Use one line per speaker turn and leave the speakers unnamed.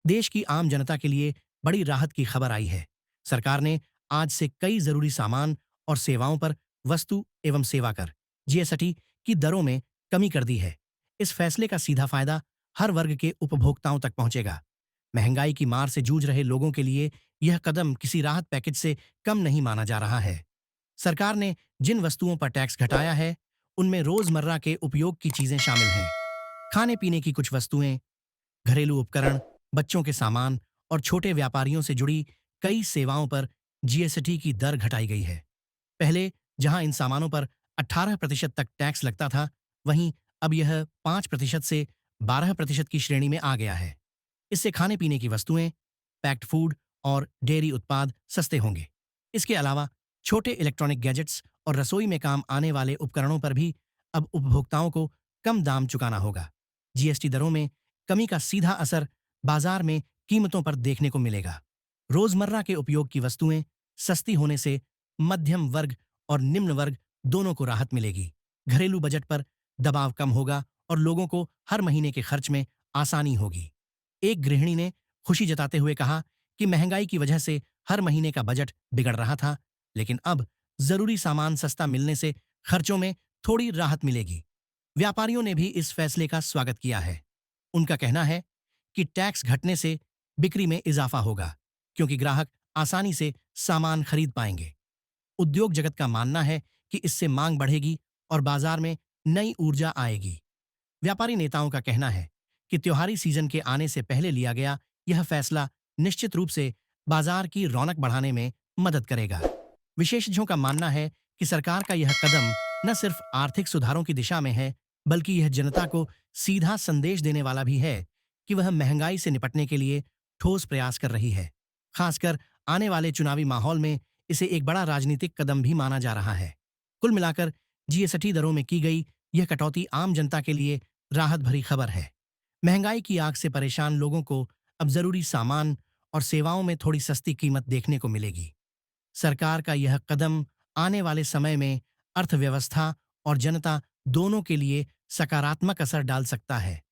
देश की आम जनता के लिए बड़ी राहत की खबर आई है। सरकार ने आज से कई जरूरी सामान और सेवाओं पर वस्तु एवं सेवा कर जीएसटी की दरों में कमी कर दी है। इस फैसले का सीधा फायदा हर वर्ग के उपभोक्ताओं तक पहुंचेगा। महंगाई की मार से जूझ रहे लोगों के लिए यह कदम किसी राहत पैकेज से कम नहीं माना जा रहा है। सरकार ने जिन वस्तुओं पर टैक्स घटाया है, उनमें रोजमर्रा के उपयोग की चीजें शामिल हैं। खाने पीने की कुछ वस्तुएं, घरेलू उपकरण, बच्चों के सामान और छोटे व्यापारियों से जुड़ी कई सेवाओं पर जीएसटी की दर घटाई गई है। पहले जहां इन सामानों पर 18% तक टैक्स लगता था, वहीं अब यह 5% से 12% की श्रेणी में आ गया है। इससे खाने पीने की वस्तुएं, पैक्ड फूड और डेयरी उत्पाद सस्ते होंगे। इसके अलावा छोटे इलेक्ट्रॉनिक गैजेट्स और रसोई में काम आने वाले उपकरणों पर भी अब उपभोक्ताओं को कम दाम चुकाना होगा। जीएसटी दरों में कमी का सीधा असर बाजार में कीमतों पर देखने को मिलेगा। रोजमर्रा के उपयोग की वस्तुएं सस्ती होने से मध्यम वर्ग और निम्न वर्ग दोनों को राहत मिलेगी। घरेलू बजट पर दबाव कम होगा और लोगों को हर महीने के खर्च में आसानी होगी। एक गृहिणी ने खुशी जताते हुए कहा कि महंगाई की वजह से हर महीने का बजट बिगड़ रहा था, लेकिन अब जरूरी सामान सस्ता मिलने से खर्चों में थोड़ी राहत मिलेगी। व्यापारियों ने भी इस फैसले का स्वागत किया है। उनका कहना है कि टैक्स घटने से बिक्री में इजाफा होगा, क्योंकि ग्राहक आसानी से सामान खरीद पाएंगे। उद्योग जगत का मानना है कि इससे मांग बढ़ेगी और बाजार में नई ऊर्जा आएगी। व्यापारी नेताओं का कहना है कि त्योहारी सीजन के आने से पहले लिया गया यह फैसला निश्चित रूप से बाजार की रौनक बढ़ाने में मदद करेगा। विशेषज्ञों का मानना है कि सरकार का यह कदम न सिर्फ आर्थिक सुधारों की दिशा में है, बल्कि यह जनता को सीधा संदेश देने वाला भी है कि वह महंगाई से निपटने के लिए ठोस प्रयास कर रही है। खासकर आने वाले चुनावी माहौल में इसे एक बड़ा राजनीतिक कदम भी माना जा रहा है। कुल मिलाकर जीएसटी दरों में की गई यह कटौती आम जनता के लिए राहत भरी खबर है। महंगाई की आग से परेशान लोगों को अब जरूरी सामान और सेवाओं में थोड़ी सस्ती कीमत देखने को मिलेगी। सरकार का यह कदम आने वाले समय में अर्थव्यवस्था और जनता दोनों के लिए सकारात्मक असर डाल सकता है।